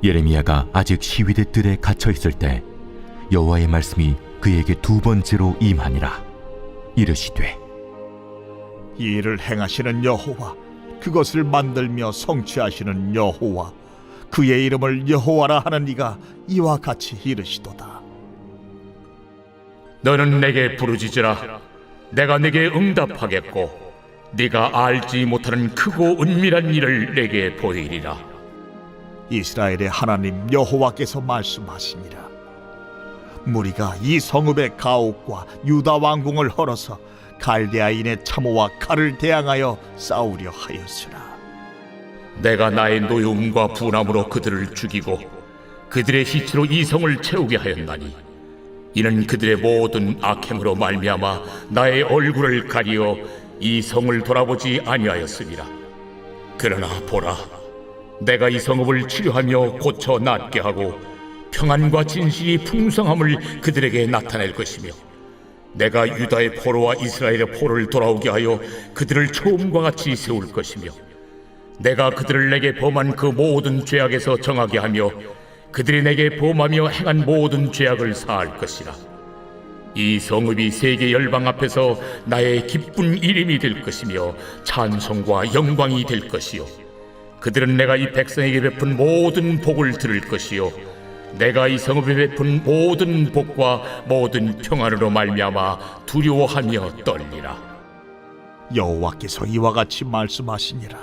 예레미야가 아직 시위대 뜰에 갇혀 있을 때 여호와의 말씀이 그에게 두 번째로 임하니라. 이르시되, 이 일을 행하시는 여호와, 그것을 만들며 성취하시는 여호와, 그의 이름을 여호와라 하는 이가 이와 같이 이르시도다. 너는 내게 부르짖으라. 내가 내게 응답하겠고 네가 알지 못하는 크고 은밀한 일을 내게 보이리라. 이스라엘의 하나님 여호와께서 말씀하시니라. 무리가 이 성읍의 가옥과 유다 왕궁을 헐어서 갈대아인의 참호와 칼을 대항하여 싸우려 하였으나 내가 나의 노여움과 분함으로 그들을 죽이고 그들의 시체로 이 성을 채우게 하였나니 이는 그들의 모든 악행으로 말미암아 나의 얼굴을 가리어 이 성을 돌아보지 아니하였음이라. 그러나 보라, 내가 이 성읍을 치료하며 고쳐 낫게 하고 평안과 진실이 풍성함을 그들에게 나타낼 것이며 내가 유다의 포로와 이스라엘의 포로를 돌아오게 하여 그들을 처음과 같이 세울 것이며 내가 그들을 내게 범한 그 모든 죄악에서 정하게 하며 그들이 내게 범하며 행한 모든 죄악을 사할 것이라. 이 성읍이 세계 열방 앞에서 나의 기쁜 이름이 될 것이며 찬송과 영광이 될 것이요 그들은 내가 이 백성에게 베푼 모든 복을 들을 것이요 내가 이 성읍에 베푼 모든 복과 모든 평안으로 말미암아 두려워하며 떨리라. 여호와께서 이와 같이 말씀하시니라.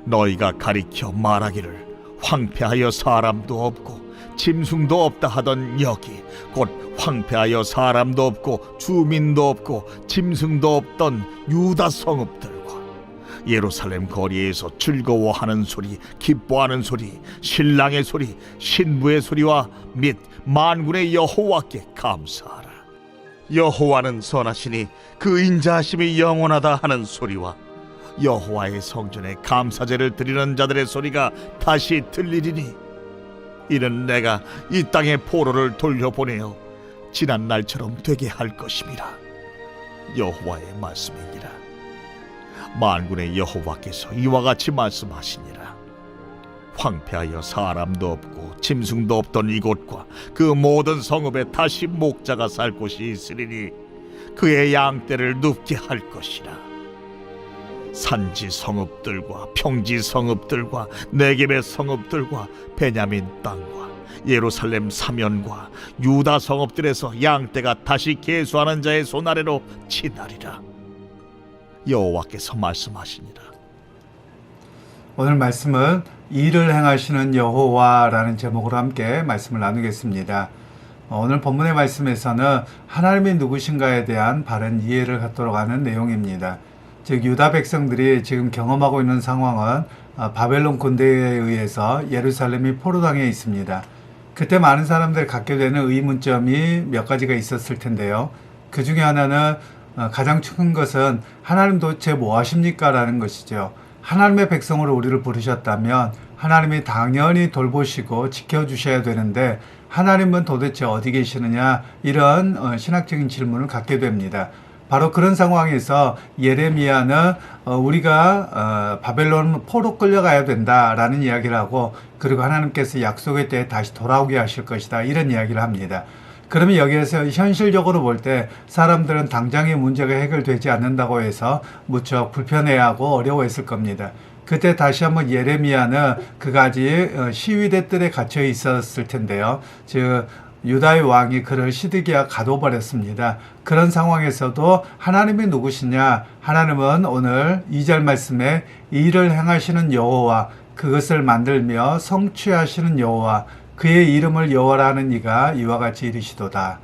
너희가 가리켜 말하기를 황폐하여 사람도 없고 짐승도 없다 하던 여기 곧 황폐하여 사람도 없고 주민도 없고 짐승도 없던 유다 성읍들과 예루살렘 거리에서 즐거워하는 소리, 기뻐하는 소리, 신랑의 소리, 신부의 소리와 및 만군의 여호와께 감사하라. 여호와는 선하시니 그 인자하심이 영원하다 하는 소리와 여호와의 성전에 감사제를 드리는 자들의 소리가 다시 들리리니 이는 내가 이 땅의 포로를 돌려보내어 지난 날처럼 되게 할 것임이라. 여호와의 말씀이니라. 만군의 여호와께서 이와 같이 말씀하시니라. 황폐하여 사람도 없고 짐승도 없던 이곳과 그 모든 성읍에 다시 목자가 살 곳이 있으리니 그의 양떼를 눕게 할 것이라. 산지 성읍들과 평지 성읍들과 네겝의 성읍들과 베냐민 땅과 예루살렘 사면과 유다 성읍들에서 양떼가 다시 계수하는 자의 손 아래로 치나리라. 여호와께서 말씀하시니라. 오늘 말씀은 일을 행하시는 여호와라는 제목으로 함께 말씀을 나누겠습니다. 오늘 본문의 말씀에서는 하나님이 누구신가에 대한 바른 이해를 갖도록 하는 내용입니다. 즉 유다 백성들이 지금 경험하고 있는 상황은 바벨론 군대에 의해서 예루살렘이 포로당해 있습니다. 그때 많은 사람들이 갖게 되는 의문점이 몇 가지가 있었을 텐데요. 그 중에 하나는 가장 큰 것은 하나님 도대체 뭐 하십니까? 라는 것이죠. 하나님의 백성으로 우리를 부르셨다면 하나님이 당연히 돌보시고 지켜주셔야 되는데 하나님은 도대체 어디 계시느냐? 이런 신학적인 질문을 갖게 됩니다. 바로 그런 상황에서 예레미야는 우리가 바벨론 포로 끌려가야 된다라는 이야기를 하고 그리고 하나님께서 약속의 때에 다시 돌아오게 하실 것이다 이런 이야기를 합니다. 그러면 여기에서 현실적으로 볼 때 사람들은 당장의 문제가 해결되지 않는다고 해서 무척 불편해하고 어려워했을 겁니다. 그때 다시 한번 예레미야는 그가지 시위대 뜰에 갇혀 있었을 텐데요. 즉 유다의 왕이 그를 시드기야 가둬버렸습니다. 그런 상황에서도 하나님이 누구시냐? 하나님은 오늘 2절 말씀에 일을 행하시는 여호와, 그것을 만들며 성취하시는 여호와, 그의 이름을 여호와라 하는 이가 이와 같이 이르시도다.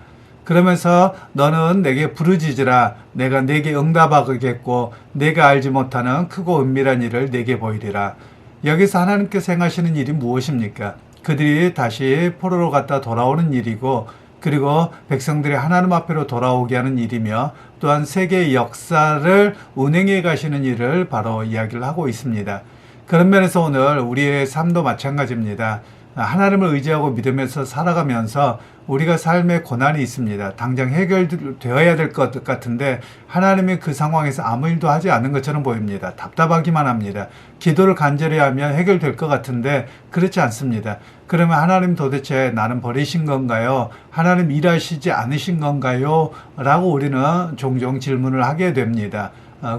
그러면서 너는 내게 부르짖으라. 내가 내게 응답하겠고 내가 알지 못하는 크고 은밀한 일을 내게 보이리라. 여기서 하나님께서 행하시는 일이 무엇입니까? 그들이 다시 포로로 갔다 돌아오는 일이고 그리고 백성들이 하나님 앞으로 돌아오게 하는 일이며 또한 세계의 역사를 운행해 가시는 일을 바로 이야기를 하고 있습니다. 그런 면에서 오늘 우리의 삶도 마찬가지입니다. 하나님을 의지하고 믿으면서 살아가면서 우리가 삶에 고난이 있습니다. 당장 해결되어야 될 것 같은데 하나님이 그 상황에서 아무 일도 하지 않은 것처럼 보입니다. 답답하기만 합니다. 기도를 간절히 하면 해결될 것 같은데 그렇지 않습니다. 그러면 하나님 도대체 나는 버리신 건가요? 하나님 일하시지 않으신 건가요? 라고 우리는 종종 질문을 하게 됩니다.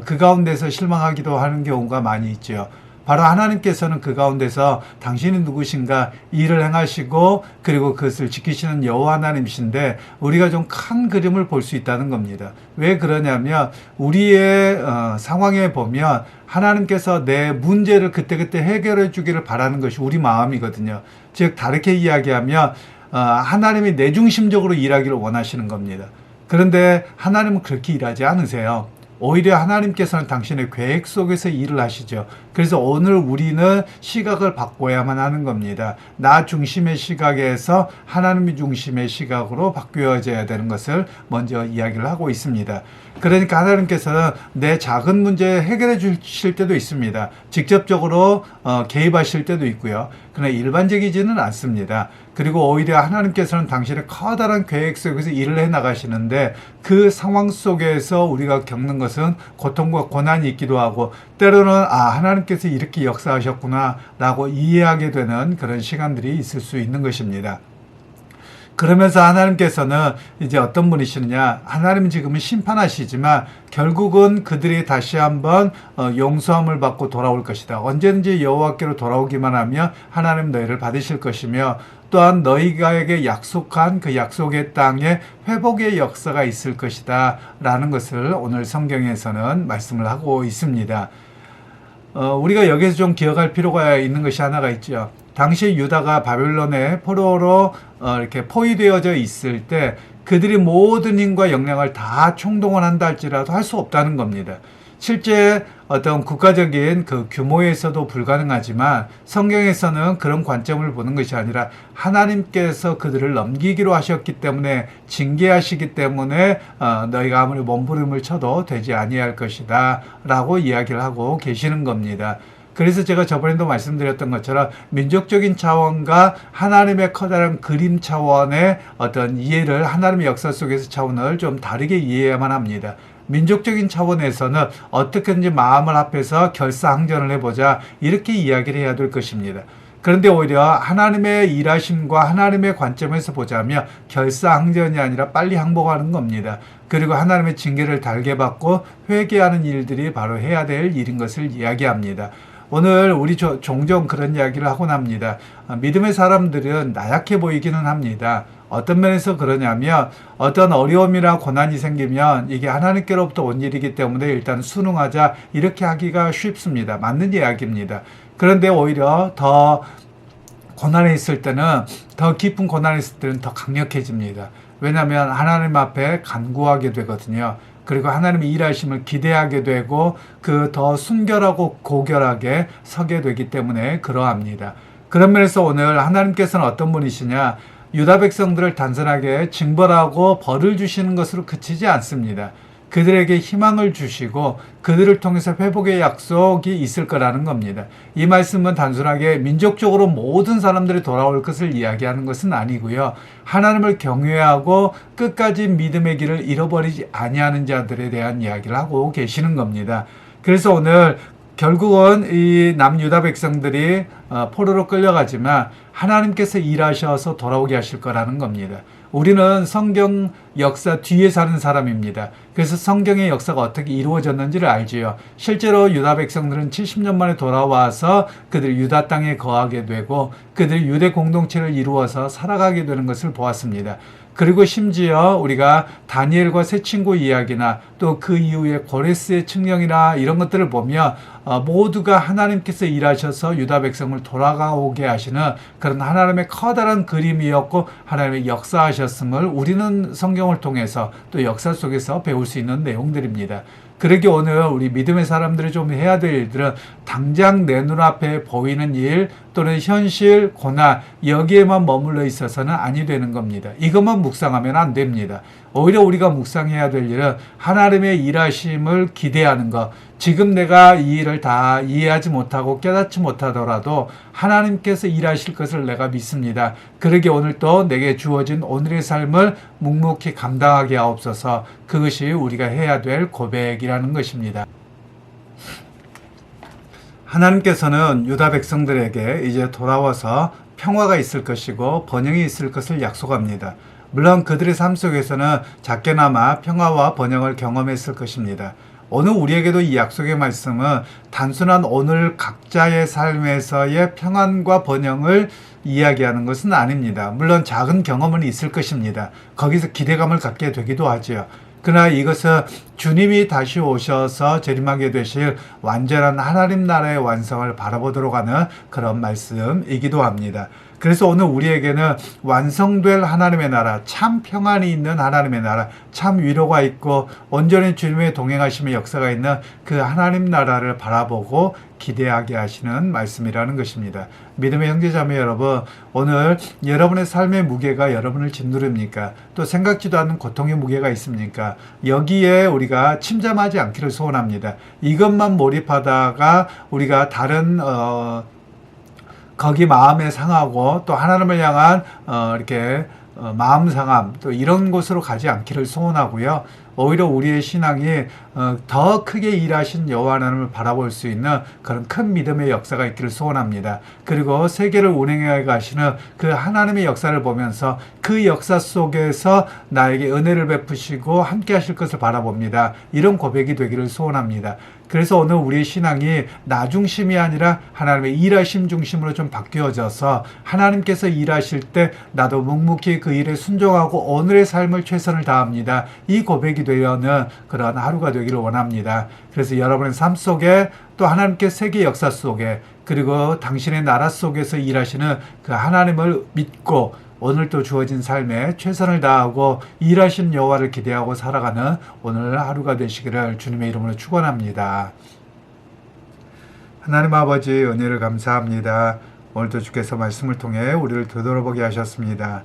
그 가운데서 실망하기도 하는 경우가 많이 있죠. 바로 하나님께서는 그 가운데서 당신이 누구신가 일을 행하시고 그리고 그것을 지키시는 여호와 하나님이신데 우리가 좀 큰 그림을 볼 수 있다는 겁니다. 왜 그러냐면 우리의 상황에 보면 하나님께서 내 문제를 그때그때 해결해 주기를 바라는 것이 우리 마음이거든요. 즉 다르게 이야기하면 하나님이 내 중심적으로 일하기를 원하시는 겁니다. 그런데 하나님은 그렇게 일하지 않으세요. 오히려 하나님께서는 당신의 계획 속에서 일을 하시죠. 그래서 오늘 우리는 시각을 바꿔야만 하는 겁니다. 나 중심의 시각에서 하나님 중심의 시각으로 바뀌어져야 되는 것을 먼저 이야기를 하고 있습니다. 그러니까 하나님께서는 내 작은 문제 해결해 주실 때도 있습니다. 직접적으로 개입하실 때도 있고요. 그러나 일반적이지는 않습니다. 그리고 오히려 하나님께서는 당신의 커다란 계획 속에서 일을 해 나가시는데 그 상황 속에서 우리가 겪는 것은 고통과 고난이 있기도 하고 때로는 하나님께서 이렇게 역사하셨구나 라고 이해하게 되는 그런 시간들이 있을 수 있는 것입니다. 그러면서 하나님께서는 이제 어떤 분이시느냐, 하나님은 지금은 심판하시지만 결국은 그들이 다시 한번 용서함을 받고 돌아올 것이다. 언제든지 여호와께로 돌아오기만 하면 하나님 너희를 받으실 것이며 또한 너희가에게 약속한 그 약속의 땅에 회복의 역사가 있을 것이다 라는 것을 오늘 성경에서는 말씀을 하고 있습니다. 우리가 여기서 좀 기억할 필요가 있는 것이 하나가 있죠. 당시 유다가 바벨론의 포로로 이렇게 포위되어져 있을 때 그들이 모든 힘과 역량을 다 총동원 한다 할지라도 할 수 없다는 겁니다. 실제 어떤 국가적인 그 규모에서도 불가능하지만 성경에서는 그런 관점을 보는 것이 아니라 하나님께서 그들을 넘기기로 하셨기 때문에 징계하시기 때문에 너희가 아무리 몸부림을 쳐도 되지 아니할 것이다 라고 이야기를 하고 계시는 겁니다. 그래서 제가 저번에도 말씀드렸던 것처럼 민족적인 차원과 하나님의 커다란 그림 차원의 어떤 이해를 하나님의 역사 속에서 차원을 좀 다르게 이해해야만 합니다. 민족적인 차원에서는 어떻게든지 마음을 합해서 결사항전을 해보자 이렇게 이야기를 해야 될 것입니다. 그런데 오히려 하나님의 일하심과 하나님의 관점에서 보자면 결사항전이 아니라 빨리 항복하는 겁니다. 그리고 하나님의 징계를 달게 받고 회개하는 일들이 바로 해야 될 일인 것을 이야기합니다. 오늘 우리 종종 그런 이야기를 하곤 합니다. 믿음의 사람들은 나약해 보이기는 합니다. 어떤 면에서 그러냐면 어떤 어려움이나 고난이 생기면 이게 하나님께로부터 온 일이기 때문에 일단 순응하자 이렇게 하기가 쉽습니다. 맞는 이야기입니다. 그런데 오히려 더 고난에 있을 때는 더 깊은 고난에 있을 때는 더 강력해집니다. 왜냐하면 하나님 앞에 간구하게 되거든요. 그리고 하나님의 일하심을 기대하게 되고 그 더 순결하고 고결하게 서게 되기 때문에 그러합니다. 그런 면에서 오늘 하나님께서는 어떤 분이시냐, 유다 백성들을 단순하게 징벌하고 벌을 주시는 것으로 그치지 않습니다. 그들에게 희망을 주시고 그들을 통해서 회복의 약속이 있을 거라는 겁니다. 이 말씀은 단순하게 민족적으로 모든 사람들이 돌아올 것을 이야기하는 것은 아니고요. 하나님을 경외하고 끝까지 믿음의 길을 잃어버리지 아니하는 자들에 대한 이야기를 하고 계시는 겁니다. 그래서 오늘 결국은 이 남유다 백성들이 포로로 끌려가지만 하나님께서 일하셔서 돌아오게 하실 거라는 겁니다. 우리는 성경 역사 뒤에 사는 사람입니다. 그래서 성경의 역사가 어떻게 이루어졌는지를 알지요. 실제로 유다 백성들은 70년 만에 돌아와서 그들이 유다 땅에 거하게 되고 그들이 유대 공동체를 이루어서 살아가게 되는 것을 보았습니다. 그리고 심지어 우리가 다니엘과 세 친구 이야기나 또 그 이후에 고레스의 측령이나 이런 것들을 보면 모두가 하나님께서 일하셔서 유다 백성을 돌아가오게 하시는 그런 하나님의 커다란 그림이었고 하나님의 역사하셨음을 우리는 성경을 통해서 또 역사 속에서 배울 수 있는 내용들입니다. 그러기 오늘 우리 믿음의 사람들이 좀 해야 될 일들은 당장 내 눈앞에 보이는 일 또는 현실, 고난 여기에만 머물러 있어서는 아니 되는 겁니다. 이것만 묵상하면 안 됩니다. 오히려 우리가 묵상해야 될 일은 하나님의 일하심을 기대하는 것. 지금 내가 이 일을 다 이해하지 못하고 깨닫지 못하더라도 하나님께서 일하실 것을 내가 믿습니다. 그러게 오늘 또 내게 주어진 오늘의 삶을 묵묵히 감당하게 하옵소서. 그것이 우리가 해야 될 고백이라는 것입니다. 하나님께서는 유다 백성들에게 이제 돌아와서 평화가 있을 것이고 번영이 있을 것을 약속합니다. 물론 그들의 삶 속에서는 작게나마 평화와 번영을 경험했을 것입니다. 오늘 우리에게도 이 약속의 말씀은 단순한 오늘 각자의 삶에서의 평안과 번영을 이야기하는 것은 아닙니다. 물론 작은 경험은 있을 것입니다. 거기서 기대감을 갖게 되기도 하지요. 그러나 이것은 주님이 다시 오셔서 재림하게 되실 완전한 하나님 나라의 완성을 바라보도록 하는 그런 말씀이기도 합니다. 그래서 오늘 우리에게는 완성될 하나님의 나라, 참 평안이 있는 하나님의 나라, 참 위로가 있고 온전히 주님의 동행하심의 역사가 있는 그 하나님 나라를 바라보고 기대하게 하시는 말씀이라는 것입니다. 믿음의 형제자매 여러분, 오늘 여러분의 삶의 무게가 여러분을 짓누릅니까? 또 생각지도 않는 고통의 무게가 있습니까? 여기에 우리가 침잠하지 않기를 소원합니다. 이것만 몰입하다가 우리가 다른 거기 마음에 상하고 또 하나님을 향한 이렇게 마음 상함 또 이런 곳으로 가지 않기를 소원하고요. 오히려 우리의 신앙이 더 크게 일하신 여호와 하나님을 바라볼 수 있는 그런 큰 믿음의 역사가 있기를 소원합니다. 그리고 세계를 운행해 가시는 그 하나님의 역사를 보면서 그 역사 속에서 나에게 은혜를 베푸시고 함께 하실 것을 바라봅니다. 이런 고백이 되기를 소원합니다. 그래서 오늘 우리의 신앙이 나 중심이 아니라 하나님의 일하심 중심으로 좀 바뀌어져서 하나님께서 일하실 때 나도 묵묵히 그 일에 순종하고 오늘의 삶을 최선을 다합니다. 이 고백이 되려는 그런 하루가 되기를 원합니다. 그래서 여러분의 삶 속에 또 하나님께 세계 역사 속에 그리고 당신의 나라 속에서 일하시는 그 하나님을 믿고 오늘도 주어진 삶에 최선을 다하고 일하신 여호와를 기대하고 살아가는 오늘 하루가 되시기를 주님의 이름으로 축원합니다. 하나님 아버지 은혜를 감사합니다. 오늘도 주께서 말씀을 통해 우리를 되돌아보게 하셨습니다.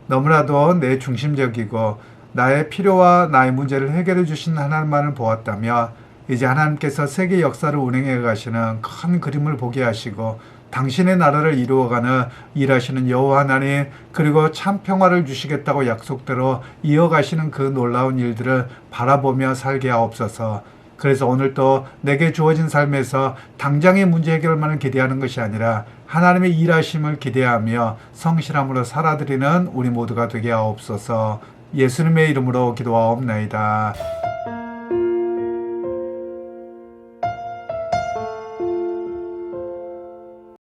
너무나도 내 중심적이고 나의 필요와 나의 문제를 해결해 주신 하나님만을 보았다며 이제 하나님께서 세계 역사를 운행해 가시는 큰 그림을 보게 하시고 당신의 나라를 이루어가는 일하시는 여호와 하나님 그리고 참 평화를 주시겠다고 약속대로 이어가시는 그 놀라운 일들을 바라보며 살게 하옵소서. 그래서 오늘도 내게 주어진 삶에서 당장의 문제 해결만을 기대하는 것이 아니라 하나님의 일하심을 기대하며 성실함으로 살아드리는 우리 모두가 되게 하옵소서. 예수님의 이름으로 기도하옵나이다.